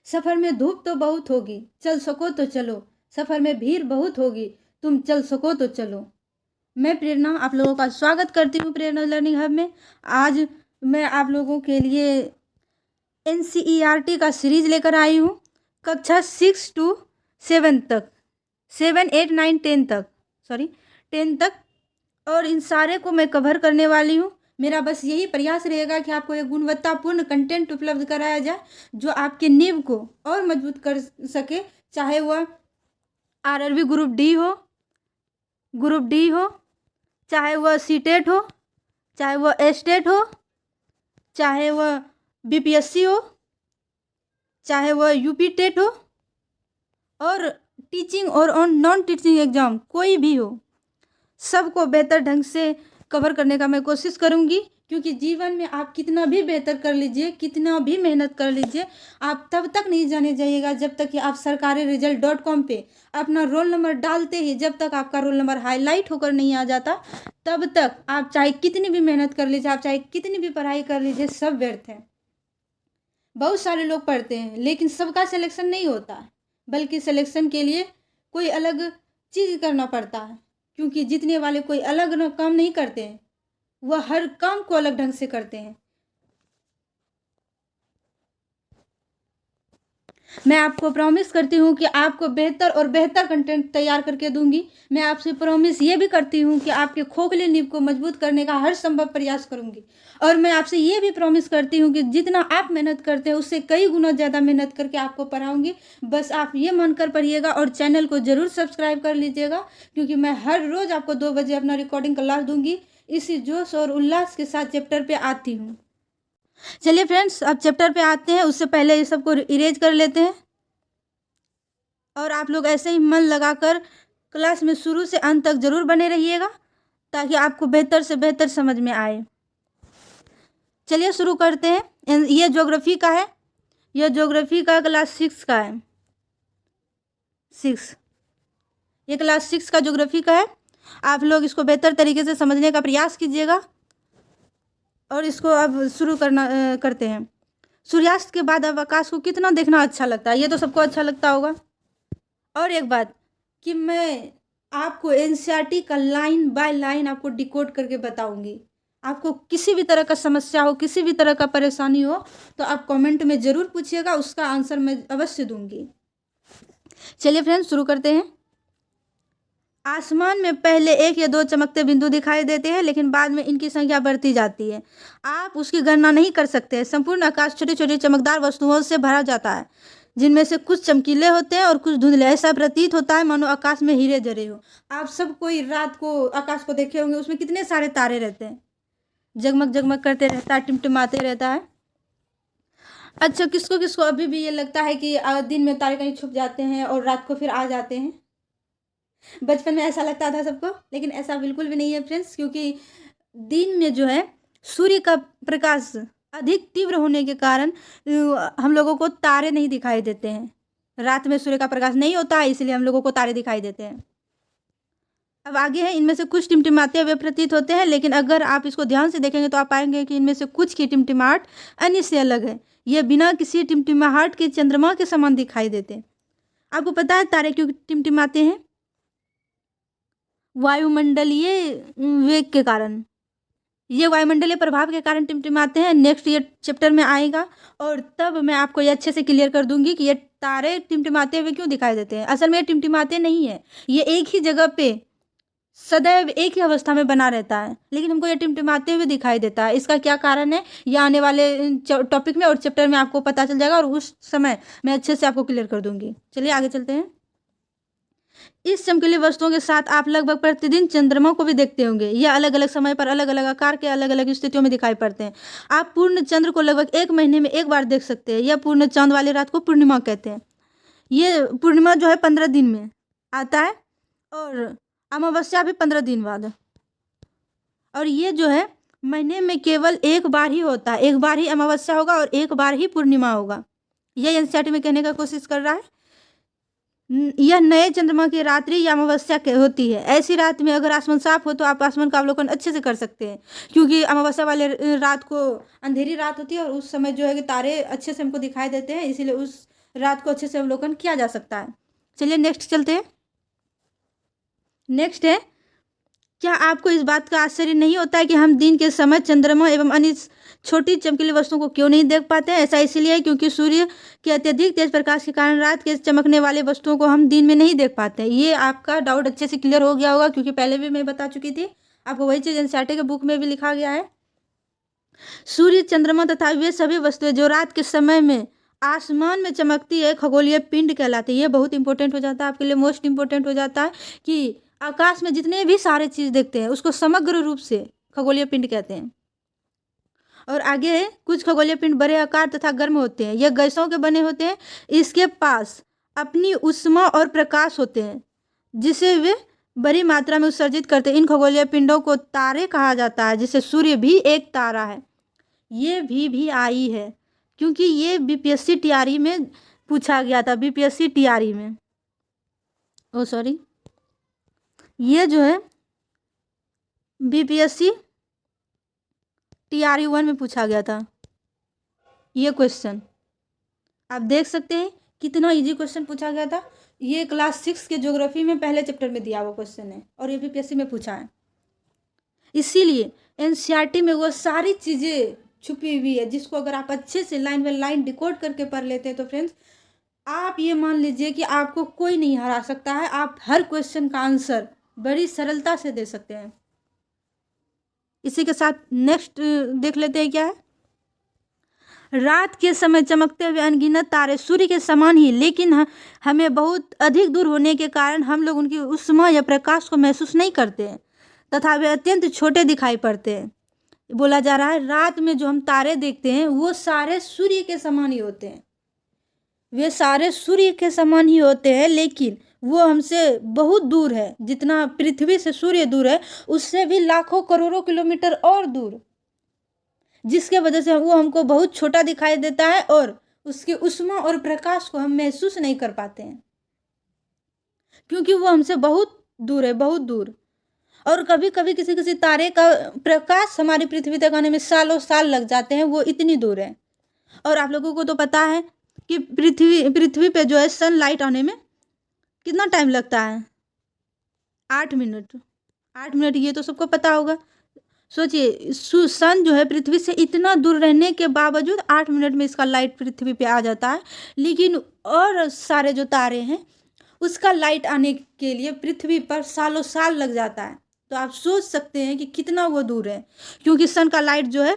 सफ़र में धूप तो बहुत होगी, चल सको तो चलो। सफ़र में भीड़ बहुत होगी, तुम चल सको तो चलो। मैं प्रेरणा आप लोगों का स्वागत करती हूँ प्रेरणा लर्निंग हब में। आज मैं आप लोगों के लिए NCERT का सीरीज लेकर आई हूँ, कक्षा 6 to 7 तक, 7, 8, 9, 10 तक, 10 तक, और इन सारे को मैं कवर करने वाली हूँ। मेरा बस यही प्रयास रहेगा कि आपको एक गुणवत्तापूर्ण कंटेंट उपलब्ध कराया जाए जो आपके नींव को और मजबूत कर सके, चाहे वह RRB ग्रुप डी हो, चाहे वह सीटेट हो, चाहे वह एस्टेट हो, चाहे वह BPSC हो, चाहे वह UP टेट हो, और टीचिंग और नॉन टीचिंग एग्ज़ाम कोई भी हो, सबको बेहतर ढंग से कवर करने का मैं कोशिश करूँगी। क्योंकि जीवन में आप कितना भी बेहतर कर लीजिए, कितना भी मेहनत कर लीजिए, आप तब तक नहीं जाने जाइएगा जब तक कि आप sarkariresult.com पे अपना रोल नंबर डालते ही जब तक आपका रोल नंबर हाईलाइट होकर नहीं आ जाता, तब तक आप चाहे कितनी भी मेहनत कर लीजिए, आप चाहे कितनी भी पढ़ाई कर लीजिए, सब व्यर्थ है। बहुत सारे लोग पढ़ते हैं लेकिन सबका सिलेक्शन नहीं होता है, बल्कि सिलेक्शन के लिए कोई अलग चीज़ करना पड़ता है। क्योंकि जीतने वाले कोई अलग काम नहीं करते हैं, वह हर काम को अलग ढंग से करते हैं। मैं आपको प्रॉमिस करती हूँ कि आपको बेहतर और बेहतर कंटेंट तैयार करके दूंगी। मैं आपसे प्रॉमिस ये भी करती हूँ कि आपके खोखले नींव को मजबूत करने का हर संभव प्रयास करूंगी। और मैं आपसे ये भी प्रॉमिस करती हूँ कि जितना आप मेहनत करते हैं उससे कई गुना ज़्यादा मेहनत करके आपको पढ़ाऊंगी। बस आप ये मानकर पढ़िएगा और चैनल को ज़रूर सब्सक्राइब कर लीजिएगा, क्योंकि मैं हर रोज़ आपको 2 बजे अपना रिकॉर्डिंग क्लास दूंगी। इसी जोश और उल्लास के साथ चैप्टर पे आती हूँ। चलिए फ्रेंड्स, अब चैप्टर पे आते हैं। उससे पहले ये सबको इरेज कर लेते हैं, और आप लोग ऐसे ही मन लगाकर क्लास में शुरू से अंत तक जरूर बने रहिएगा ताकि आपको बेहतर से बेहतर समझ में आए। चलिए शुरू करते हैं। ये ज्योग्राफी का है, यह ज्योग्राफी का क्लास 6 का है। 6, ये क्लास 6 का ज्योग्राफी का है। आप लोग इसको बेहतर तरीके से समझने का प्रयास कीजिएगा। और इसको अब शुरू करते हैं। सूर्यास्त के बाद अब आकाश को कितना देखना अच्छा लगता है, ये तो सबको अच्छा लगता होगा। और एक बात कि मैं आपको NCERT का लाइन बाय लाइन आपको डिकोड करके बताऊंगी। आपको किसी भी तरह का समस्या हो, किसी भी तरह का परेशानी हो, तो आप कमेंट में ज़रूर पूछिएगा, उसका आंसर मैं अवश्य दूंगी। चलिए फ्रेंड्स शुरू करते हैं। आसमान में पहले 1 या 2 चमकते बिंदु दिखाई देते हैं, लेकिन बाद में इनकी संख्या बढ़ती जाती है। आप उसकी गणना नहीं कर सकते। संपूर्ण आकाश छोटी छोटी चमकदार वस्तुओं से भरा जाता है, जिनमें से कुछ चमकीले होते हैं और कुछ धुंधले। ऐसा प्रतीत होता है मानो आकाश में हीरे जड़े हो। आप सब कोई रात को आकाश को देखे होंगे, उसमें कितने सारे तारे रहते हैं, जगमग जगमग करते रहता है, टिमटिमाते रहता है। अच्छा, किसको किसको अभी भी ये लगता है कि दिन में तारे कहीं छुप जाते हैं और रात को फिर आ जाते हैं? बचपन में ऐसा लगता था सबको, लेकिन ऐसा बिल्कुल भी नहीं है फ्रेंड्स। क्योंकि दिन में जो है सूर्य का प्रकाश अधिक तीव्र होने के कारण हम लोगों को तारे नहीं दिखाई देते हैं। रात में सूर्य का प्रकाश नहीं होता है, इसलिए हम लोगों को तारे दिखाई देते हैं। अब आगे है, इनमें से कुछ टिमटिमाते हुए प्रतीत होते हैं, लेकिन अगर आप इसको ध्यान से देखेंगे तो आप पाएंगे कि इनमें से कुछ की टिमटिमाहट अन्य से अलग है। ये बिना किसी टिमटिमाहट के चंद्रमा के समान दिखाई देते हैं। आपको पता है तारे क्यों टिमटिमाते हैं? वायुमंडलीय वेग के कारण। ये वायुमंडलीय प्रभाव के कारण टिमटिमाते हैं। नेक्स्ट ये चैप्टर में आएगा और तब मैं आपको ये अच्छे से क्लियर कर दूंगी कि ये तारे टिमटिमाते हुए क्यों दिखाई देते हैं। असल में ये टिमटिमाते नहीं है, ये एक ही जगह पे सदैव एक ही अवस्था में बना रहता है, लेकिन हमको ये टिमटिमाते हुए दिखाई देता है। इसका क्या कारण है, ये आने वाले टॉपिक में और चैप्टर में आपको पता चल जाएगा, और उस समय मैं अच्छे से आपको क्लियर कर दूंगी। चलिए आगे चलते हैं। इस चमकीली वस्तुओं के साथ आप लगभग प्रतिदिन चंद्रमा को भी देखते होंगे। यह अलग अलग समय पर अलग अलग आकार के अलग अलग स्थितियों में दिखाई पड़ते हैं। आप पूर्ण चंद्र को लगभग 1 महीने में एक बार देख सकते हैं। यह पूर्ण चांद वाली रात को पूर्णिमा कहते हैं। ये पूर्णिमा जो है 15 दिन में आता है, और अमावस्या भी 15 दिन बाद। और ये जो है महीने में केवल एक बार ही होता है, एक बार ही अमावस्या होगा और एक बार ही पूर्णिमा होगा। यह NCERT में कहने का कोशिश कर रहा है। यह नए चंद्रमा की रात्रि या अमावस्या होती है। ऐसी रात में अगर आसमान साफ हो तो आप आसमान का अवलोकन अच्छे से कर सकते हैं, क्योंकि अमावस्या वाले रात को अंधेरी रात होती है और उस समय जो है कि तारे अच्छे से हमको दिखाई देते हैं। इसीलिए उस रात को अच्छे से अवलोकन किया जा सकता है। चलिए नेक्स्ट चलते हैं। नेक्स्ट है, क्या आपको इस बात का आश्चर्य नहीं होता है कि हम दिन के समय चंद्रमा एवं अन्य छोटी चमकीली वस्तुओं को क्यों नहीं देख पाते हैं? ऐसा इसलिए है क्योंकि सूर्य के अत्यधिक तेज प्रकाश के कारण रात के चमकने वाले वस्तुओं को हम दिन में नहीं देख पाते हैं। ये आपका डाउट अच्छे से क्लियर हो गया होगा, क्योंकि पहले भी मैं बता चुकी थी आपको, वही चीज़ एनसीईआरटी के बुक में भी लिखा गया है। सूर्य, चंद्रमा तथा वे सभी वस्तुएं जो रात के समय में आसमान में चमकती है खगोलीय पिंड कहलाती है। ये बहुत इंपॉर्टेंट हो जाता है आपके लिए, मोस्ट इंपॉर्टेंट हो जाता है कि आकाश में जितने भी सारे चीज देखते हैं उसको समग्र रूप से खगोलीय पिंड कहते हैं। और आगे है, कुछ खगोलीय पिंड बड़े आकार तथा गर्म होते हैं, यह गैसों के बने होते हैं, इसके पास अपनी ऊष्मा और प्रकाश होते हैं जिसे वे बड़ी मात्रा में उत्सर्जित करते हैं। इन खगोलीय पिंडों को तारे कहा जाता है, जिसे सूर्य भी एक तारा है। ये भी आई है क्योंकि ये बीपीएससी टीआरई में पूछा गया था, बीपीएससी टीआरई में, ओ सॉरी, ये जो है बीपीएससी टीआरई 1 में पूछा गया था ये क्वेश्चन। आप देख सकते हैं कितना इजी क्वेश्चन पूछा गया था। ये क्लास 6 के ज्योग्राफी में पहले चैप्टर में दिया हुआ क्वेश्चन है और ये बीपीएससी में पूछा है। इसीलिए एनसीईआरटी में वो सारी चीज़ें छुपी हुई है जिसको अगर आप अच्छे से लाइन बाय लाइन डिकोड करके पढ़ लेते हैं तो फ्रेंड्स आप ये मान लीजिए कि आपको कोई नहीं हरा सकता है। आप हर क्वेश्चन का आंसर बड़ी सरलता से दे सकते हैं। इसी के साथ नेक्स्ट देख लेते हैं क्या है। रात के समय चमकते हुए अनगिनत तारे सूर्य के समान ही, लेकिन हमें बहुत अधिक दूर होने के कारण हम लोग उनकी ऊष्मा या प्रकाश को महसूस नहीं करते हैं तथा वे अत्यंत छोटे दिखाई पड़ते हैं। बोला जा रहा है रात में जो हम तारे देखते हैं वो सारे सूर्य के समान ही होते हैं, वे सारे सूर्य के समान ही होते हैं, लेकिन वो हमसे बहुत दूर है। जितना पृथ्वी से सूर्य दूर है उससे भी लाखों करोड़ों किलोमीटर और दूर, जिसके वजह से वो हमको बहुत छोटा दिखाई देता है और उसकी ऊष्मा और प्रकाश को हम महसूस नहीं कर पाते हैं क्योंकि वो हमसे बहुत दूर है, बहुत दूर। और कभी कभी किसी किसी तारे का प्रकाश हमारी पृथ्वी तक आने में सालों साल लग जाते हैं, वो इतनी दूर है। और आप लोगों को तो पता है कि पृथ्वी पे जो है सनलाइट आने में कितना टाइम लगता है, 8 मिनट। 8 मिनट ये तो सबको पता होगा। सोचिए सन जो है पृथ्वी से इतना दूर रहने के बावजूद 8 मिनट में इसका लाइट पृथ्वी पे आ जाता है, लेकिन और सारे जो तारे हैं उसका लाइट आने के लिए पृथ्वी पर सालों साल लग जाता है। तो आप सोच सकते हैं कि कितना वो दूर है, क्योंकि सन का लाइट जो है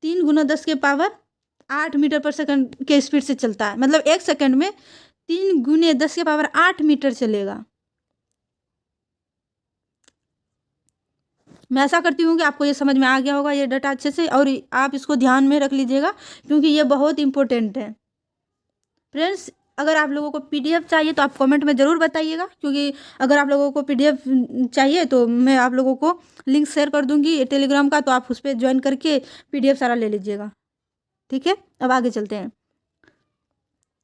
3 × 10⁸ मीटर पर सेकंड के स्पीड से चलता है। मतलब 1 सेकंड में 3 × 10⁸ मीटर चलेगा। मैं ऐसा करती हूँ कि आपको ये समझ में आ गया होगा ये डाटा अच्छे से, और आप इसको ध्यान में रख लीजिएगा क्योंकि ये बहुत इंपॉर्टेंट है। फ्रेंड्स अगर आप लोगों को पीडीएफ चाहिए तो आप कमेंट में ज़रूर बताइएगा, क्योंकि अगर आप लोगों को पीडीएफ चाहिए तो मैं आप लोगों को लिंक शेयर कर दूंगी टेलीग्राम का, तो आप उस पर ज्वाइन करके पीडीएफ सारा ले लीजिएगा। ठीक है, अब आगे चलते हैं।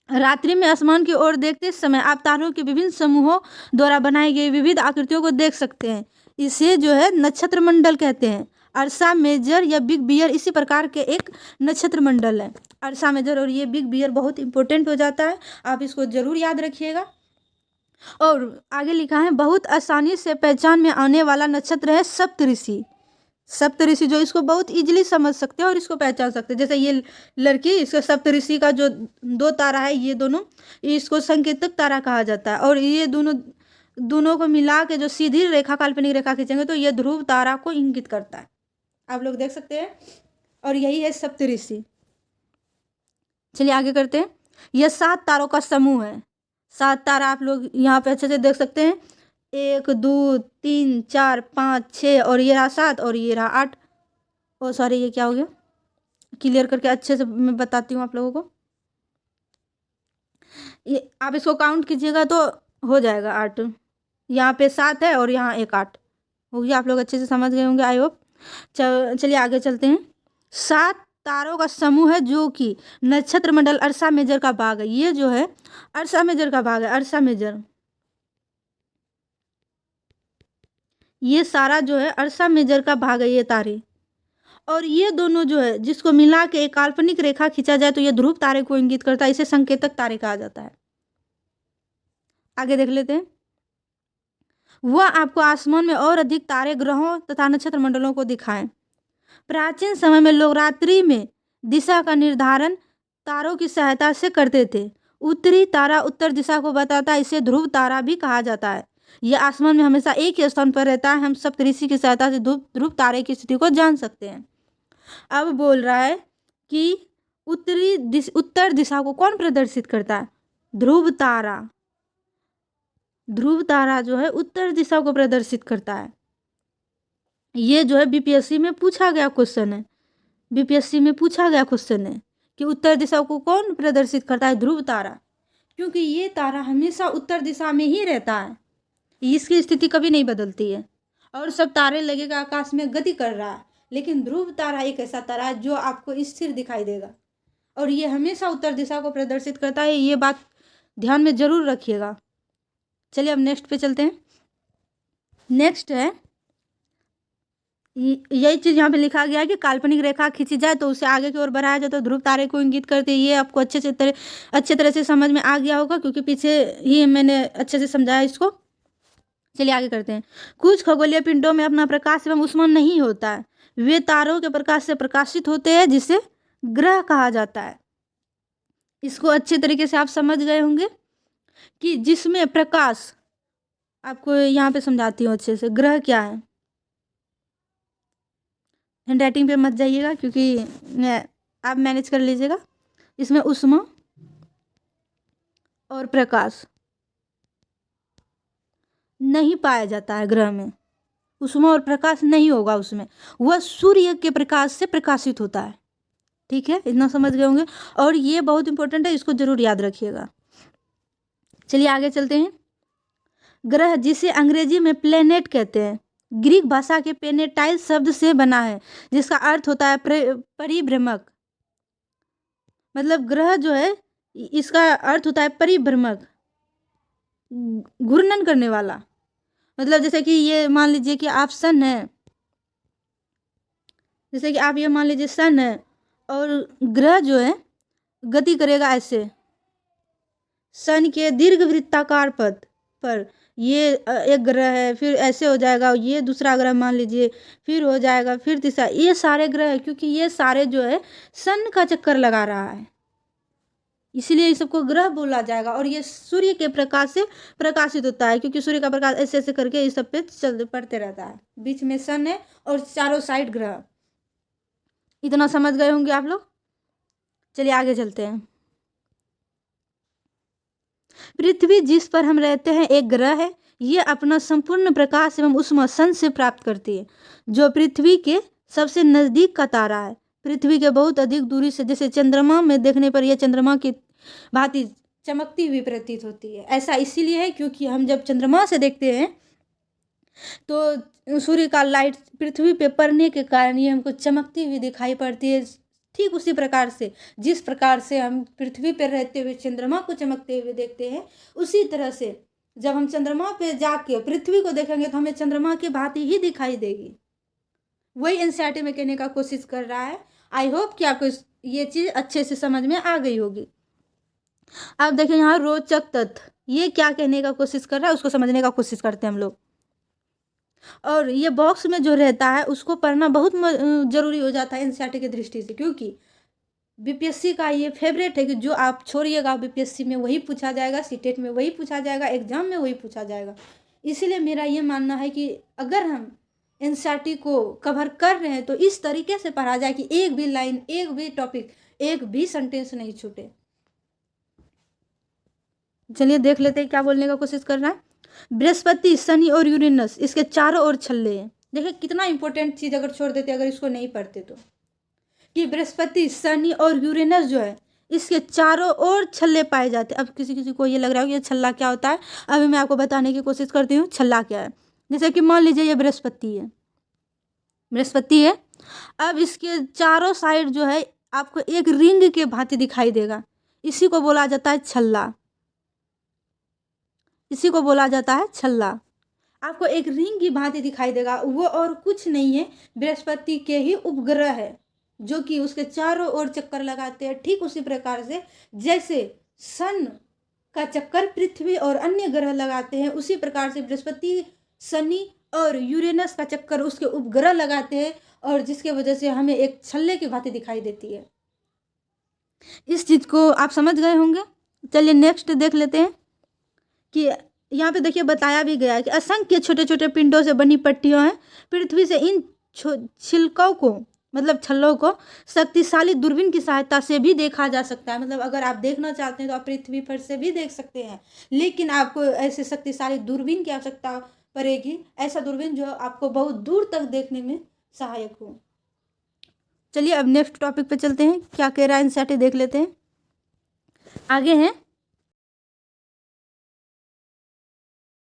रात्रि में आसमान की ओर देखते समय आप तारों के विभिन्न समूहों द्वारा बनाई गई विविध आकृतियों को देख सकते हैं। इसे जो है नक्षत्र मंडल कहते हैं। अर्सा मेजर या बिग बियर इसी प्रकार के एक नक्षत्र मंडल है। अर्सा मेजर और ये बिग बियर बहुत इंपॉर्टेंट हो जाता है, आप इसको जरूर याद रखिएगा। और आगे लिखा है बहुत आसानी से पहचान में आने वाला नक्षत्र है सप्तऋषि। सप्तऋषि जो इसको बहुत इजीली समझ सकते हैं और इसको पहचान सकते हैं। जैसे ये लड़की, इसका सप्तऋषि का जो 2 तारा है ये दोनों, इसको संकेतक तारा कहा जाता है। और ये दोनों को मिला के जो सीधी रेखा, काल्पनिक रेखा खींचेंगे तो ये ध्रुव तारा को इंगित करता है, आप लोग देख सकते हैं। और यही है सप्तऋषि। चलिए आगे करते हैं। यह 7 तारों का समूह है। 7 तारा आप लोग यहाँ पे अच्छे से देख सकते हैं, 1 2 3 4 5 6 और ये रहा 7 और ये रहा 8। ओ सॉरी ये क्या हो गया, क्लियर करके अच्छे से मैं बताती हूँ आप लोगों को। ये आप इसको काउंट कीजिएगा तो हो जाएगा 8। यहाँ पे 7 है और यहाँ एक 8 हो गया। आप लोग अच्छे से समझ गए होंगे आई होप। चलिए आगे चलते हैं। 7 तारों का समूह है जो कि नक्षत्र मंडल अर्सा मेजर का भाग है। ये जो है अर्सा मेजर का भाग है, अर्सा मेजर। ये सारा जो है अर्सा मेजर का भाग है ये तारे। और ये दोनों जो है जिसको मिला के एक काल्पनिक रेखा खींचा जाए तो ये ध्रुव तारे को इंगित करता है, इसे संकेतक तारे कहा जाता है। आगे देख लेते हैं। वह आपको आसमान में और अधिक तारे, ग्रहों तथा नक्षत्र मंडलों को दिखाएं। प्राचीन समय में लोग रात्रि में दिशा का निर्धारण तारों की सहायता से करते थे। उत्तरी तारा उत्तर दिशा को बताता है, इसे ध्रुव तारा भी कहा जाता है। यह आसमान में हमेशा एक ही स्थान पर रहता है। हम सप्तऋषि की सहायता से ध्रुव तारे की स्थिति को जान सकते हैं। अब बोल रहा है कि उत्तर दिशा को कौन प्रदर्शित करता है? ध्रुव तारा। ध्रुव तारा जो है उत्तर दिशा को प्रदर्शित करता है। ये जो है बीपीएससी में पूछा गया क्वेश्चन है। बीपीएससी में पूछा गया क्वेश्चन है कि उत्तर दिशा को कौन प्रदर्शित करता है? ध्रुव तारा। क्योंकि ये तारा हमेशा उत्तर दिशा में ही रहता है, इसकी स्थिति कभी नहीं बदलती है। और सब तारे लगेगा आकाश में गति कर रहा है, लेकिन ध्रुव तारा एक ऐसा तारा है जो आपको स्थिर दिखाई देगा और ये हमेशा उत्तर दिशा को प्रदर्शित करता है। ये बात ध्यान में जरूर रखिएगा। चलिए अब नेक्स्ट पे चलते हैं। नेक्स्ट है यही चीज़ यहाँ पे लिखा गया है कि काल्पनिक रेखा खींची जाए तो उसे आगे की ओर बढ़ाया जाए तो ध्रुव तारे को इंगित करते हैं। ये आपको अच्छे तरह से समझ में आ गया होगा, क्योंकि पीछे ही मैंने अच्छे से समझाया इसको। चलिए आगे करते हैं। कुछ खगोलीय पिंडों में अपना प्रकाश एवं ऊष्मा नहीं होता है, वे तारों के प्रकाश से प्रकाशित होते हैं, जिसे ग्रह कहा जाता है। इसको अच्छे तरीके से आप समझ गए होंगे कि जिसमें प्रकाश, आपको यहाँ पे समझाती हूँ अच्छे से। ग्रह क्या है? हैंड राइटिंग पे मत जाइएगा, क्योंकि आप मैनेज कर लीजिएगा। इसमें ऊष्मा और प्रकाश नहीं पाया जाता है। ग्रह में ऊष्मा और प्रकाश नहीं होगा, उसमें वह सूर्य के प्रकाश से प्रकाशित होता है। ठीक है, इतना समझ गए होंगे और ये बहुत इंपॉर्टेंट है, इसको जरूर याद रखिएगा। चलिए आगे चलते हैं। ग्रह, जिसे अंग्रेजी में प्लेनेट कहते हैं, ग्रीक भाषा के पेनेटाइल शब्द से बना है, जिसका अर्थ होता है परिभ्रमक। मतलब ग्रह जो है इसका अर्थ होता है परिभ्रमक, घूर्णन करने वाला। मतलब जैसे कि ये मान लीजिए कि आप सन है, जैसे कि आप ये मान लीजिए सन है और ग्रह जो है गति करेगा ऐसे, सन के दीर्घ वृत्ताकार पथ पर ये एक ग्रह है, फिर ऐसे हो जाएगा, ये दूसरा ग्रह मान लीजिए, फिर हो जाएगा, फिर तीसरा। ये सारे ग्रह है, क्योंकि ये सारे जो है सन का चक्कर लगा रहा है, इसीलिए इस सबको ग्रह बोला जाएगा। और ये सूर्य के प्रकाश से प्रकाशित होता है, क्योंकि सूर्य का प्रकाश ऐसे ऐसे करके इस सब पे चल पड़ते रहता है। बीच में सन है और चारों साइड ग्रह। इतना समझ गए होंगे आप लोग। चलिए आगे चलते हैं। पृथ्वी, जिस पर हम रहते हैं, एक ग्रह है। ये अपना संपूर्ण प्रकाश एवं ऊष्मा सन से प्राप्त करती है, जो पृथ्वी के सबसे नज़दीक का तारा है। पृथ्वी के बहुत अधिक दूरी से, जैसे चंद्रमा में देखने पर यह चंद्रमा की भांति चमकती हुई प्रतीत होती है। ऐसा इसीलिए है क्योंकि हम जब चंद्रमा से देखते हैं तो सूर्य का लाइट पृथ्वी पे पड़ने के कारण ये हमको चमकती हुई दिखाई पड़ती है। ठीक उसी प्रकार से, जिस प्रकार से हम पृथ्वी पर रहते हुए चंद्रमा को चमकते हुए देखते हैं, उसी तरह से जब हम चंद्रमा पे जाके पृथ्वी को देखेंगे तो हमें चंद्रमा की भांति ही दिखाई देगी। वही एनसीईआरटी में कहने का कोशिश कर रहा है। आई होप कि आपको ये चीज़ अच्छे से समझ में आ गई होगी। अब देखिए यहाँ रोचक तथ्य, ये क्या कहने का कोशिश कर रहा है उसको समझने का कोशिश करते हैं हम लोग। और ये बॉक्स में जो रहता है उसको पढ़ना बहुत जरूरी हो जाता है एनसीईआरटी की दृष्टि से, क्योंकि बीपीएससी का ये फेवरेट है कि जो आप छोड़िएगा बीपीएससी में वही पूछा जाएगा, सीटेट में वही पूछा जाएगा, एग्जाम में वही पूछा जाएगा। इसीलिए मेरा ये मानना है कि अगर हम एनसीईआरटी को कवर कर रहे हैं तो इस तरीके से पढ़ा जाए कि एक भी लाइन, एक भी टॉपिक, एक भी सेंटेंस नहीं छूटे। चलिए देख लेते हैं क्या बोलने का कोशिश कर रहा है। बृहस्पति, शनि और यूरेनस, इसके चारों ओर छल्ले हैं। देखिए कितना इंपॉर्टेंट चीज़ अगर छोड़ देते, अगर इसको नहीं पढ़ते तो, कि बृहस्पति, शनि और यूरेनस जो है इसके चारों ओर छल्ले पाए जाते हैं। अब किसी को ये लग रहा है कि ये छल्ला क्या होता है, अभी मैं आपको बताने की कोशिश करती हूँ छल्ला क्या है। जैसे कि मान लीजिए ये बृहस्पति है, बृहस्पति है। अब इसके चारों साइड जो है आपको एक रिंग के भांति दिखाई देगा, इसी को बोला जाता है छल्ला, इसी को बोला जाता है छल्ला। आपको एक रिंग की भांति दिखाई देगा। वो और कुछ नहीं है, बृहस्पति के ही उपग्रह है जो कि उसके चारों ओर चक्कर लगाते हैं। ठीक उसी प्रकार से जैसे सन का चक्कर पृथ्वी और अन्य ग्रह लगाते हैं, उसी प्रकार से बृहस्पति, शनि और यूरेनस का चक्कर उसके उपग्रह लगाते हैं, और जिसके वजह से हमें एक छल्ले की भांति दिखाई देती है। इस चीज़ को आप समझ गए होंगे। चलिए नेक्स्ट देख लेते हैं कि यहाँ पे देखिए बताया भी गया है कि असंख्य छोटे छोटे पिंडों से बनी पट्टियाँ हैं। पृथ्वी से इन छिलकों को, मतलब छल्लों को शक्तिशाली दूरबीन की सहायता से भी देखा जा सकता है। मतलब अगर आप देखना चाहते हैं तो आप पृथ्वी पर से भी देख सकते हैं, लेकिन आपको ऐसे शक्तिशाली दूरबीन की आवश्यकता पड़ेगी, ऐसा दूरबीन जो आपको बहुत दूर तक देखने में सहायक हो। चलिए अब नेक्स्ट टॉपिक पे चलते हैं, क्या कह रहा है एनसीईआरटी देख लेते हैं। आगे हैं